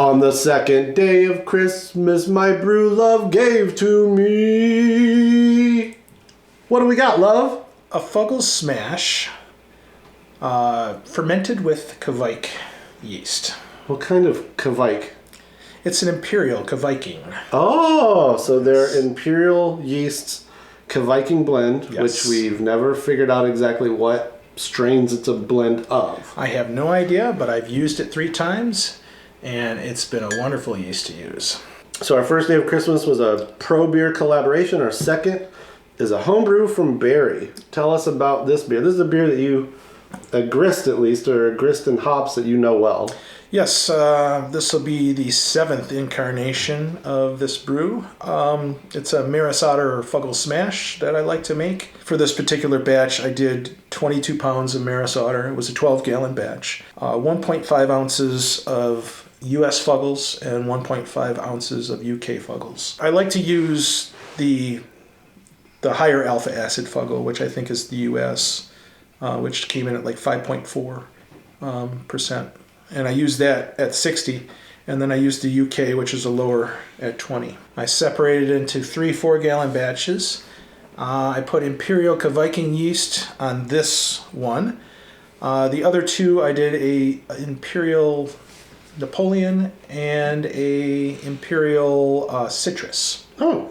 On the second day of Christmas, my brew love gave to me. What do we got, love? A Fuggles SMASH, fermented with Kveiking yeast. What kind of Kveiking? It's an Imperial Kveiking. Oh, so they're Imperial yeasts Kveiking blend, Yes. which we've never figured out exactly what strains it's a blend of. I have no idea, but I've used it 3 times, and it's been a wonderful yeast to use. So our first day of Christmas was a pro beer collaboration. Our second is a homebrew from Barry. Tell us about this beer. This is a beer that you, a grist at least, or a grist and hops that you know well. Yes, this will be the 7th incarnation of this brew. It's a Marris Otter or Fuggles SMASH that I like to make. For this particular batch, I did 22 pounds of Marris Otter. It was a 12-gallon batch. 1.5 ounces of US Fuggles and 1.5 ounces of UK Fuggles. I like to use the higher alpha acid Fuggle, which I think is the US, which came in at like 5.4%. And I use that at 60, and then I use the UK, which is a lower, at 20. I separated into 3 4-gallon batches. I put Imperial Kveiking yeast on this one. The other 2, I did a Imperial Napoleon and a Imperial Citrus. Oh.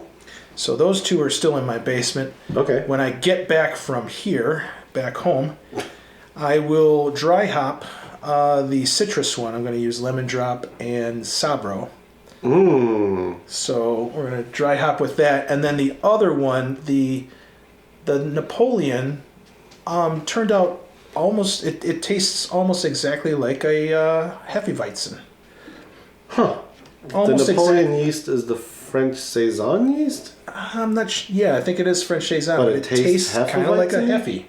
So those 2 are still in my basement. Okay. When I get back from here, back home, I will dry hop the citrus one. I'm going to use lemon drop and Sabro. So we're going to dry hop with that. And then the other one, the Napoleon, turned out almost, it tastes almost exactly like a Hefeweizen. Huh. Almost the Napoleon yeast is the French Saison yeast? I'm not yeah, I think it is French Saison, but it tastes kind of like a Hefe.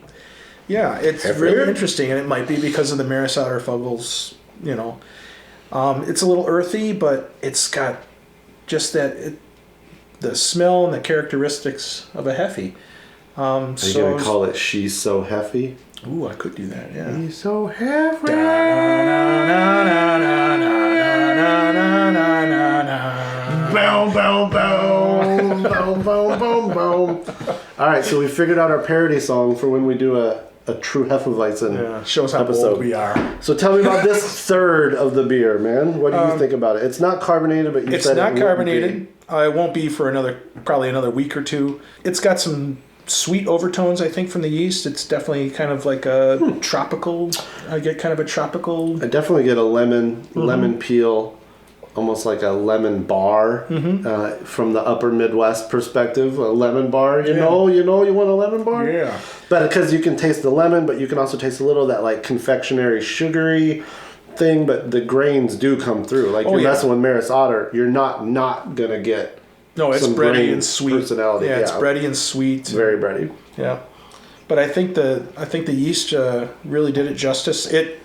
Yeah, it's really interesting, and it might be because of the Marris Otter Fuggles, you know. It's a little earthy, but it's got just the smell and the characteristics of a Hefe. Are you going to call it She's So Hefe? Ooh, I could do that, yeah. She's so heavy. Boom, boom, boom. Boom, boom, boom, boom. All right, so we figured out our parody song for when we do a true Hefeweizen shows how episode. old we are. So tell me about this third of the beer, man. What do you think about it? It's not carbonated, but you said it's not carbonated. It won't be for probably another week or 2. It's got some sweet overtones, I think, from the yeast. It's definitely kind of like a tropical. I get kind of a tropical. I definitely get a lemon peel, almost like a lemon bar from the upper Midwest perspective. A lemon bar, you know, you want a lemon bar? Yeah. But because you can taste the lemon, but you can also taste a little of that like confectionery sugary thing, but the grains do come through. Like you're messing with Marris Otter, you're not going to get it's some bready and sweet. Personality. Yeah, it's bready and sweet. It's very bready. Yeah. But I think the yeast really did it justice. It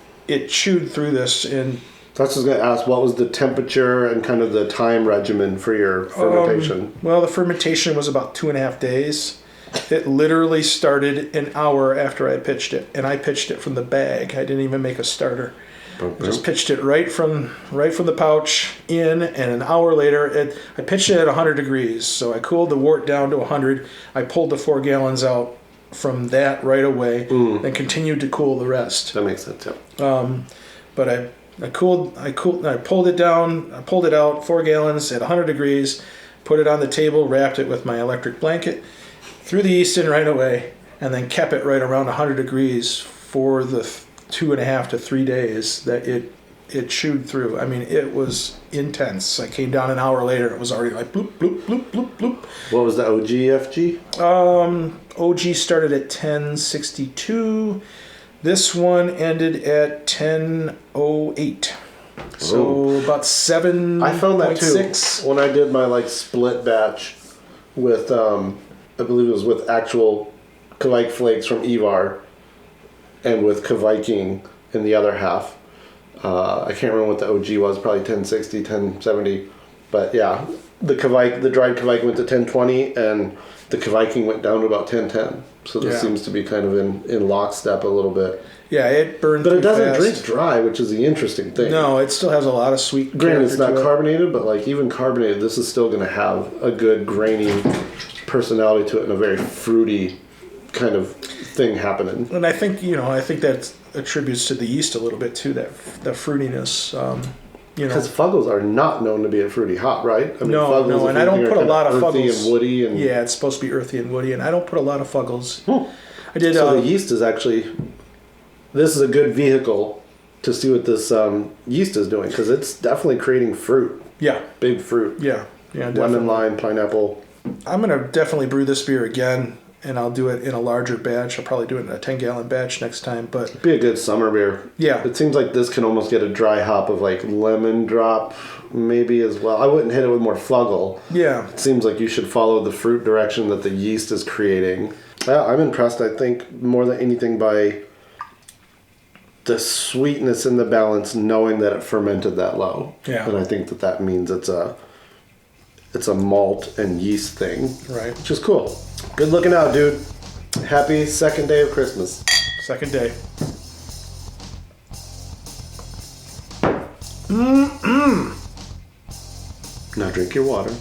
chewed through this in. So I was just going to ask, what was the temperature and kind of the time regimen for your fermentation? Well, the fermentation was about 2.5 days. It literally started an hour after I pitched it, and I pitched it from the bag. I didn't even make a starter. I just pitched it right from the pouch in, and an hour later, I pitched it at 100 degrees. So I cooled the wort down to 100. I pulled the 4 gallons out from that right away, and continued to cool the rest. That makes sense, yeah. But I pulled it down, I pulled it out, 4 gallons at 100 degrees, put it on the table, wrapped it with my electric blanket, threw the yeast in right away, and then kept it right around 100 degrees for the 2.5 to 3 days that it chewed through. I mean, it was intense. I came down an hour later, it was already like bloop, bloop, bloop, bloop, bloop. What was the OG-FG? OG started at 1062. This one ended at 1008. So about 7.6. I found that too when I did my split batch with I believe it was with actual Kveiking flakes from Ivar and with Kveiking in the other half. I can't remember what the OG was, probably 1060, 1070. But yeah, the dried Kveiking went to 1020, and the Kveiking went down to about 1010. So this seems to be kind of in lockstep a little bit. Yeah, it burned. But it doesn't fast. drink dry, which is the interesting thing. No, it still has a lot of sweet. Granted, it's not carbonated, but like even carbonated, this is still going to have a good grainy personality to it and a very fruity kind of thing happening. And I think that attributes to the yeast a little bit too. That fruitiness. Because Fuggles are not known to be a fruity hop, right? I mean, no, and I don't put a lot of earthy Fuggles. And woody, and yeah, it's supposed to be earthy and woody, and I don't put a lot of Fuggles. I did. So the yeast is actually. This is a good vehicle to see what this yeast is doing, because it's definitely creating fruit. Yeah. Big fruit. Yeah. Definitely. Lemon, lime, pineapple. I'm going to definitely brew this beer again, and I'll do it in a larger batch. I'll probably do it in a 10-gallon batch next time. But it'd be a good summer beer. Yeah. It seems like this can almost get a dry hop of like lemon drop maybe as well. I wouldn't hit it with more Fuggle. Yeah. It seems like you should follow the fruit direction that the yeast is creating. Yeah, I'm impressed, I think, more than anything by the sweetness and the balance, knowing that it fermented that low. Yeah. And I think that means it's a malt and yeast thing. Right. Which is cool. Good looking out, dude. Happy second day of Christmas. Second day. Now drink your water.